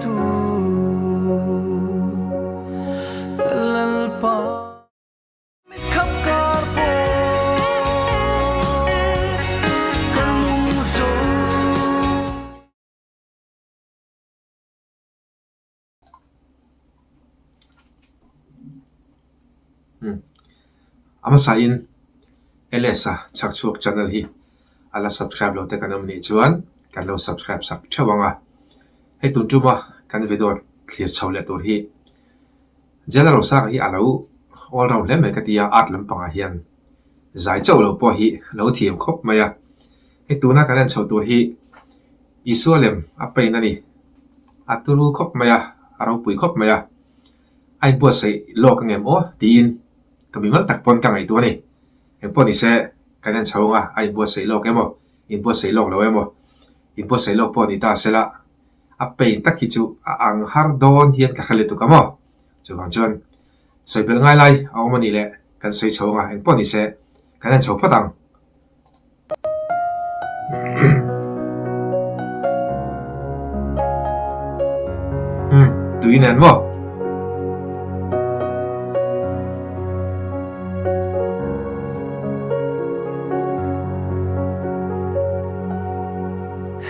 tu lalpa khắp cả phố lung gió ama sa in elesa chak chuak channel hi ala subscribe lo te kanam ni chuan kan lo subscribe sak thawanga hei tun tuma kan video clear chawle tur hi jela ro sa hi alo all round le me katia art lampanga hian zai chaw lo po hi lo thiam khop maya hei tuna kan chaw tur hi isolem apai na ni atulu khop maya aro pui khop maya ai bo sei lo ka ngem o tin kami mal tak pon ka ngai tu ni en pon ni se kan chawanga ai bo sei lo kemo in bo sei lo lo emo in bo sei lo po ni ta sela apai tak hi chu ang har don hian ka khale tu kamo chu wang chuan soi bel ngai lai aw mani le kan soi chawanga en pon ni se kan chaw phatang tuin en mo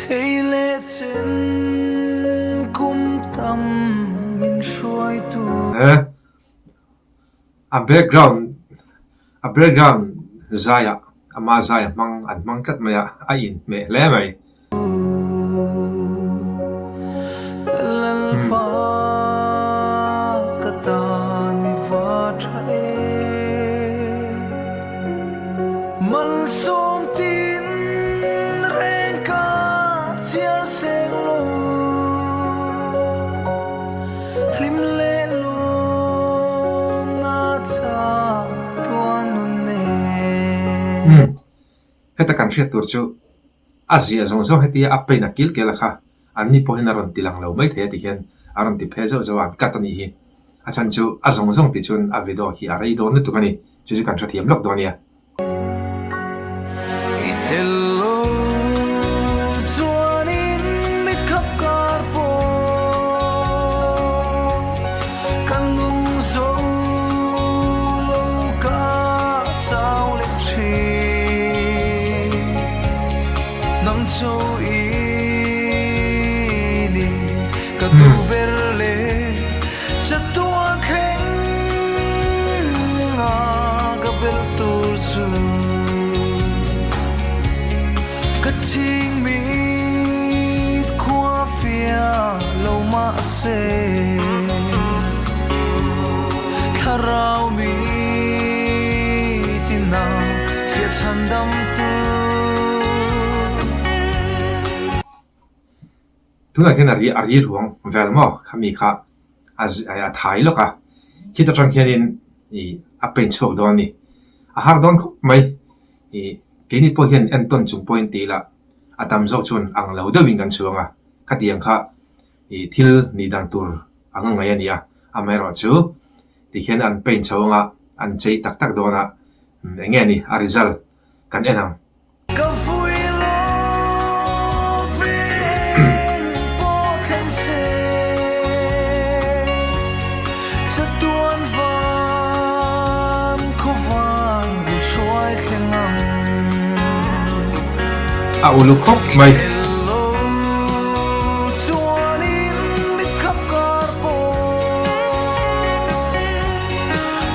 hey lệ trên cung tâm mình xuôi tu a background zaya ama zaya mang kat maya a in me le mai lalpa katani vathai mal som tin reng ka chiar seng lo lim le lo na cha tuan ne heta kan hriat tur chu azia zong zong heti apai na kil ke la kha anni po hin aron tilang lo mai the ti hian aron ti phe zo zo an katani hi achan chu azong zong ti chun a video hi a rei do na tu kani chu kan thathiam lok do nia Itello chuanin mi khắp cả phố kan lung gió lâu cả trao lên chi nắng châu y ni cả tu berle chất tua khen nga cả bel tu su Kating mit khoa phía lâu mà se tharau mi tin na phía chân đâm tu na kena ari ruang velmo khami kha a thai loka kita tang hianin I apen chok don ni a har don khop mai I kini po hian en ton chung point ti la atam zo chun ang lo dewing kan chuanga khatiang kha I thil ni dan tur anga ngai ania amero chu ti hian an pen chawanga an chei tak tak dona nge ni a result kan enang Ka vui lo viên po thân se Sa tuan van ko van xuôi thiên ngang a ulu khop mai chuanin mi khắp cả phố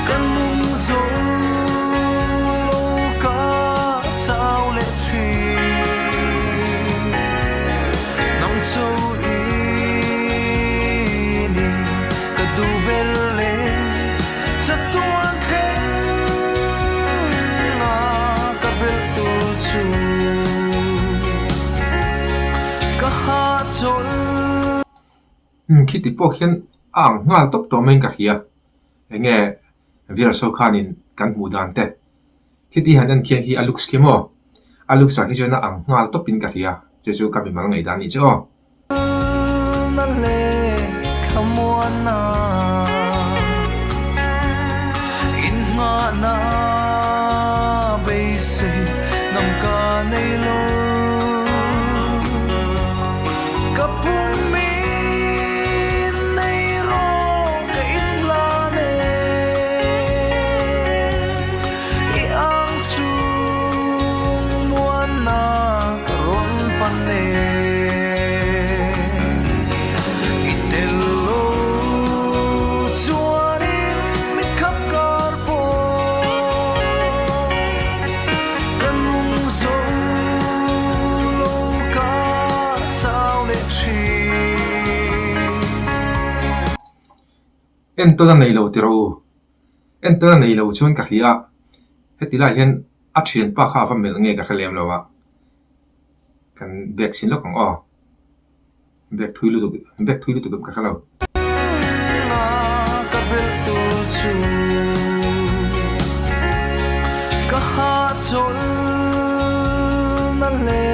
kan lung gió lâu cả trao lên chi nắng châu y ni cả du berle chất tuan khen nga cả bel tu chu khiti po hian ang ngal top to men ka hia enge vir so khanin kan mu dan te khiti han an khian hi alux kemo alux sa hi jona ang ngal top pin ka hia chu chu ka mi mang ngai dan ni cho na le thamuana in nga na be se nam ka nei lo kapun mi chi en to na nei lo ti ro en to na nei lo chuan ka hlia heti lai hian a thian pa kha va mel nge ka khalem lawa kan bek sin lo kang o bek thui lu tu ka khalo na ka bel tu chu ka ha chol na le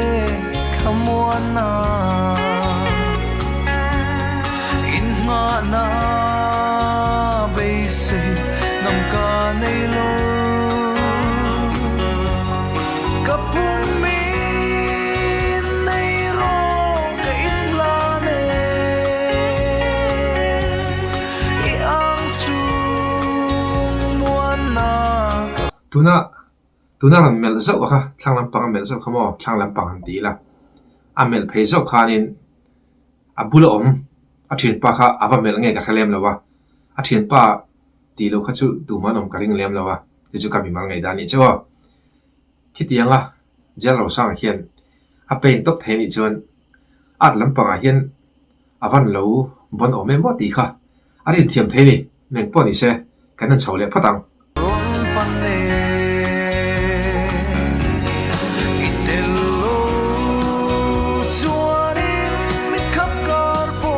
thamwana in nga na se nam ka nei lo kapung mi nei ro ka in la ne I ang chu muan na tuna ran mel zo kha thlang lam pang mel zo khamo thlang lam pang ti la a mel phei zo khanin a bula om a thin pa kha ava mel nge ka khalem lawa a thian pa ti lo kha chu tu ma nom ka ring lem lawa ti chu ka mi mal ngai da ni chaw khitianga jel ro sang hian a pein tok the ni chuan at lam panga hian avan lo bon ome mo ti kha a rin thiam the ni meng po ni se kanan chole phatang ron pan ne itelo chuanin mit khap kar po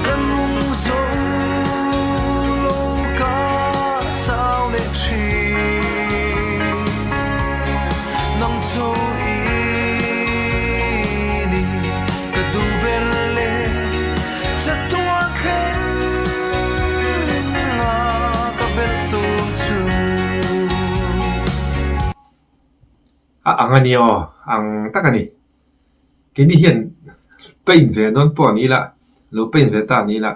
kanung zo lo ka chao le chi nang zo I ni ka du ber le sa tua khen nga ka bel tu chu a angani o ang takani kini hian pein ve don po ni la lo pein ve ta ni la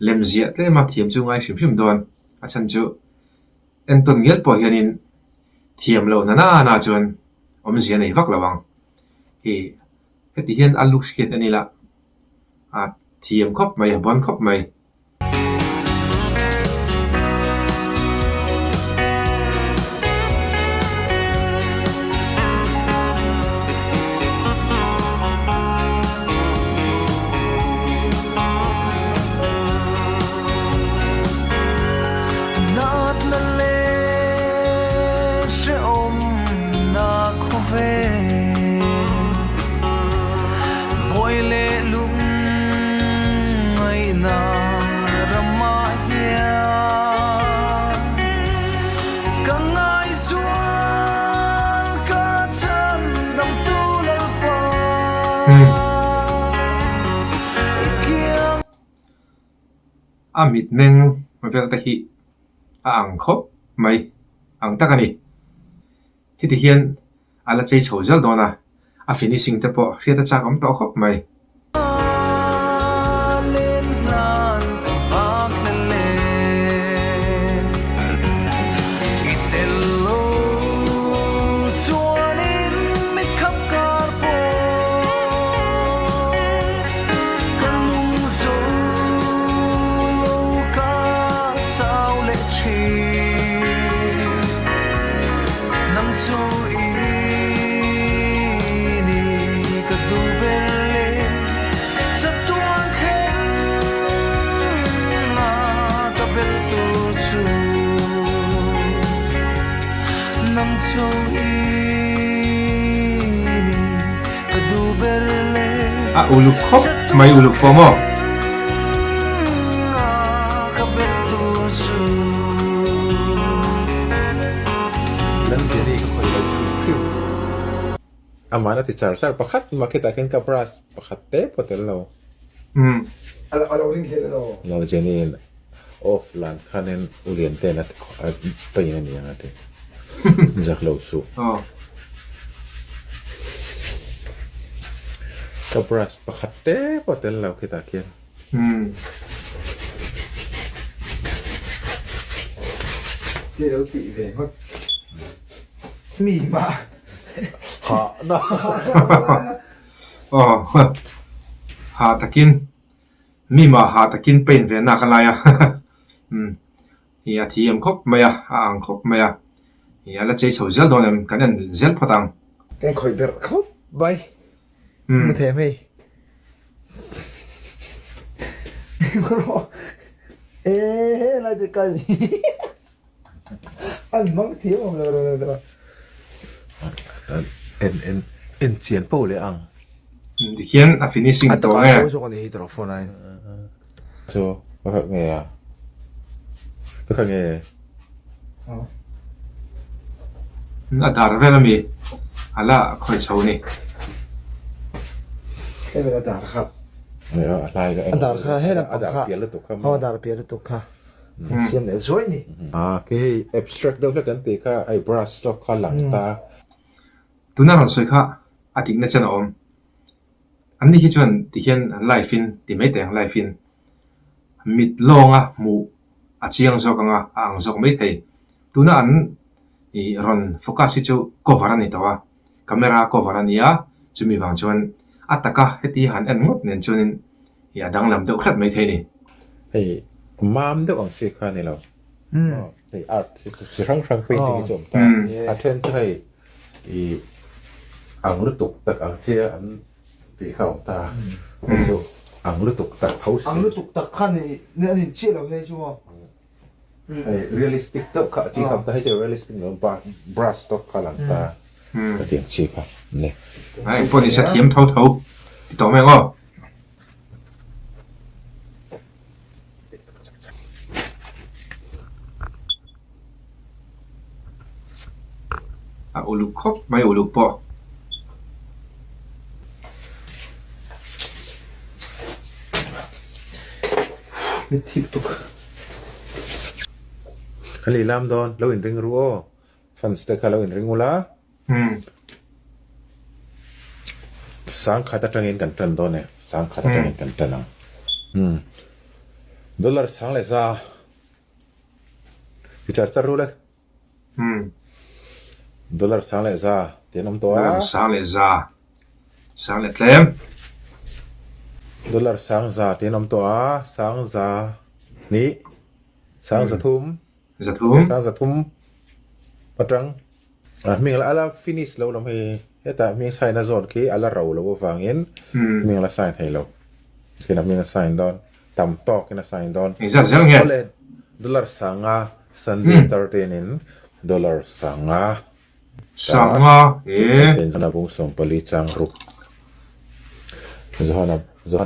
lem zia tle ma thiam chu ngai hrim don a chan chu en ton ngel po hianin thiam lo na chuan om zia nei vak lawang hi heti hian aluk skhet ani la a thiam khop mai bon khop mai nát na le se om na kho ve boy le lum ai na rama hia ka ngai suan ka chan dam tu lal pa ikiam amit meng ma vel ta hi a ang khop mai ang takani hiti hian ala chei chho zal dona a finishing te po hriata chak om to khop mai lên nan ka bak na le itelo chuanin mit khap kar po kanung zo lo ka chao le chi nang zo I ni ka du ber le sa tuang khen nga ka bel tu chu nang cho I ni ka du ber le a uluk khop mai uluk fomo nga ka bel tu chu Lam jeni ko khoi lo khiu amana ti char sar pakhat makita ken ka pras pakhat te potel lo ala ring le lo lo jeni offline khanen ulien te na pe ni anga te jak lo su oh ka pras pakhat te potel lo kita ken ti lo ti ve hot mi ma ha na oh ha takin mi ma ha takin pain ve na khalaya ya thiam khop maya ang khop maya ya la chei chho zal don em kanan zel phatang kan khoi ber khop bai mà thèm hay có rõ ê lại cái ăn mắm thiếu không rồi en chien po le ang thì khiến à finishing anh to tao nghe có cho con đi tao phone này so bakit nghe bakit nghe à dar về là mi à là khơi sâu nè cái này là đào khắp เนี่ยอะไรก็ อันดาร์ค่ะให้เรา อันดา ค่ะ ร์เปลี่ยนแล้วตกคำ อ๋อดาร์เปลี่ยนตัวค่ะเสียงเนี่ยสวยนี่ คือ abstract เดี๋ยวแล้วกันตีค่ะไอ้ brush stroke ข้างหลังตา tu na ron soi kha atik na chen om an ni hi chuan ti hian life in ti mai teng life in mit longa mu a chiang zo kanga ang zo mai thei tu na an i ron focus hi chu cover ani tawa camera cover ania chumi wang chuan ataka heti han en ngot nen chuanin i adang lam deuh khrat mai thei ni ไอ้มามเดี๋ยวอังสิค่ะนี่เราไอ้ art สิครั้งเป็นที่จมตาอาเทนจะให้อีอังรุตุกตักอังเชียอันตีเข้าตาไม่ใช่อังรุตุกตักเขา อังรู้ตุกตักขั้นนี่เนี่ยนี่เชี่ยเราเลยใช่ไหม ไอ้ realistic ตัวค่ะที่คำตาให้เจอ realistic เนาะ brush ตัวข้างหลังตาก็เตียงชีค่ะเนี่ย ai pon ni sa thiam thau thau ti to mai ngo à ulu khop mai ulu po มีทิปตุก ขลีลามดอนเราเห็นริงรู้ฟันสเต็กเราเห็นริงอุลาสังขัดตั้งเงินกันตันดอนเนี่ยสังขัดตั้งเงินกันตันนังดอลลาร์สังเลยซะที่จัดรู้เลยดอลลาร์สังเลยซะเดี๋ยวน้ำตัว sang le za sang le tlem ดอลลาร์สังซาเดี๋ยวน้ำตัวสังซานี่สังซาทุ่ม za thum sang sa thum patrang ming la ala finish lo lam he eta ming sign na zon ki ala raw lo wangin ming la sign thai lo kina ming sign don tam to kina sign don za zang nge ole dollar sanga sunday 13 in dollar sanga sanga e ten sana bung som pali chang ruk zohana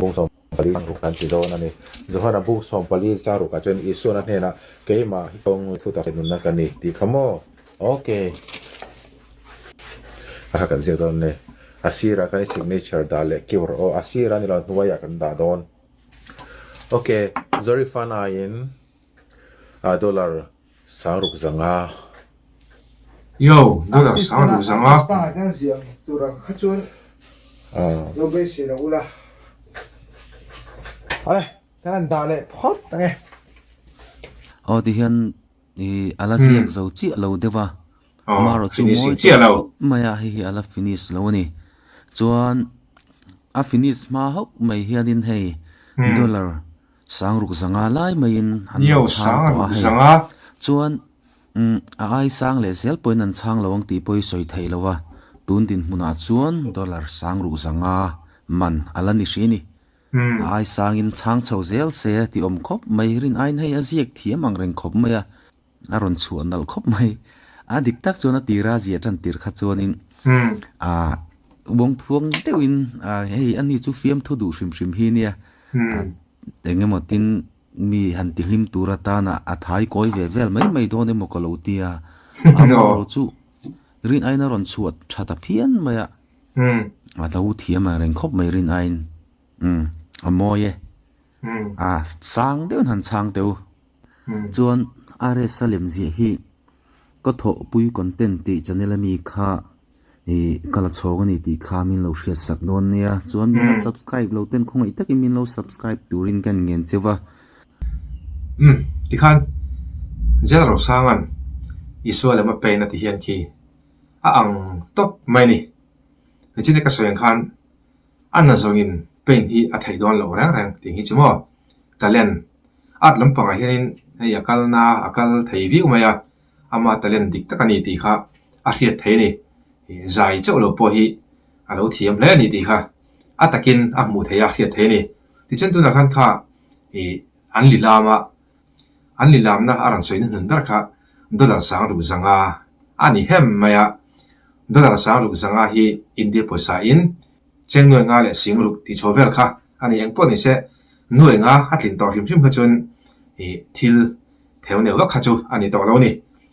bung som pali chang ruk tan ti don ani zohana bung som pali chang ruk a chen isu na hena ke ma hitong thu ta nun na kan ni ti khamo okay a kan zia don ne asira kan signature dale kiwr o asira ni la nuwa kan da don okay zorifana in dollar sang ruk zanga yo dollar sang ru zanga ba jang xiang tu ra kha chuan lo be xi la ula ale tan da le phot ta nge ở thì hiện thì ala ziak zo chi lo dewa mà rồi chung finishing chia lo maya hi ala finish lo ni chuan a finish ma hok mai hianin hei dollar sang ruk zanga lai mai in yo sang ru zanga chuan a ai sang le sel point an chang lawang ti poi soi thei lowa tun tin hmuna chuan dollar sang ruk zanga man ala ni shini ai sang in chang chho zel se ti om khop mai rin ain hei aziek thiam ang reng khop mai a ron chuan nal khop mai a dik tak chuan a tira zia tan tir kha chuan in a bong thuang teuin a hei ani chu fiam thu du hrim hrim hi nia engemaw tin mi han ti hlim tura ta na a thai koi ve vel mai mai don emo ko lo tia amo chu rin aina ron chuat thata phian maya a lo thiam a reng khop mai rin ain amoye a sang deun han chang teu chuan are salim zi hi ko tho pui content ti channel mi kha ni kala chhong ani ti kha min lo hriat sak don nia chuan min subscribe lo ten khong i takin min lo subscribe turin kan ngen chewa ti khan zela ro sangan iswa le ma pe na ti hian ki a ang top mai ni ni chine ka soyang khan an na zongin pen hi a thai don lo rang rang ti hi chumo talent at lampang a hianin hei akal na akal thei vi umaya ama talent dik takani ti kha a hriat thei ni zai chau lo po hi a lo thiam hle ni ti kha atakin a mu theya khia the ni ti chen tu na khan kha e an li lama an li lam na aran soin nun dar kha dollar sang ru zanga ani hem maya dollar sang ru zanga hi india poisa in cheng noi nga le sim ru ti chovel kha ani eng po ni se noi nga hatlin tor him him kha chun e thil theo ne wa kha chu ani to lo ni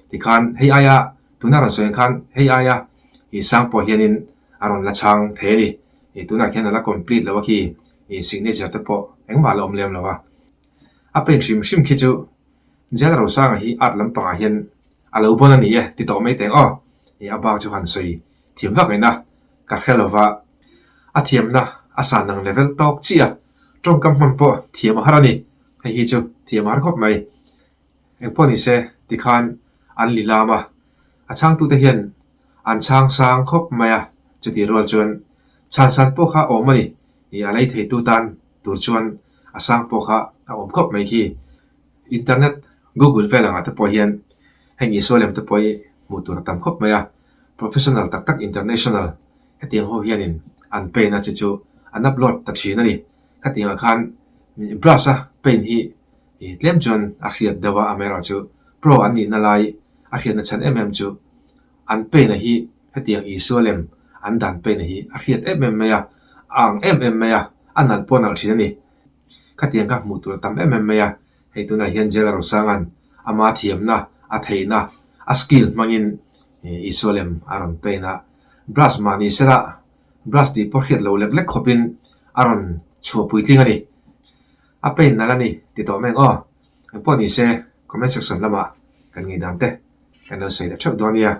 ti khan hei aya tuna ran soin khan hei aya i sang po hianin aron la chang the ni e tuna khen la complete lo ki e signature te po eng ma lom lem lo wa a pen shim khi chu general sang hi at lam panga hian alo bon ani e ti to mai teng o e aba chu han soi thiam vak ina ka khelova a thiam na asan nang level tok chia trong kam man po thiam harani hei hi chu thiam har khop mai eng po ni se ti khan an li lama a chang tu te hian an chang sang khop maya chuti rol chuan chan san po kha omani i alai thei tu tan tur chuan a sang po kha a om khop mai khi internet google velanga te po hian heng isolem te poi mu tur tam khop maya professional tak tak international hetiang ho hianin an pe na chu an upload ta thina ni khatinga khan brasa pen hi i tlem chuan a hriat dawa amera chu pro an ni na lai a hriat na chan chu an pe na hi hetiang isolem an dan pe na hi a hriat maya ang maya anal ponal thina ni khatiang ka mu tur tam maya hei tuna hian jela ro sangan ama thiam na a theina a skill mangin isolem aron pe na brush mani sera brush di porhet lo lek khopin aron chu puitling ani a pe na lani ti to meng o poni se comment section lama kan ngi dam te kan no sei da thok donia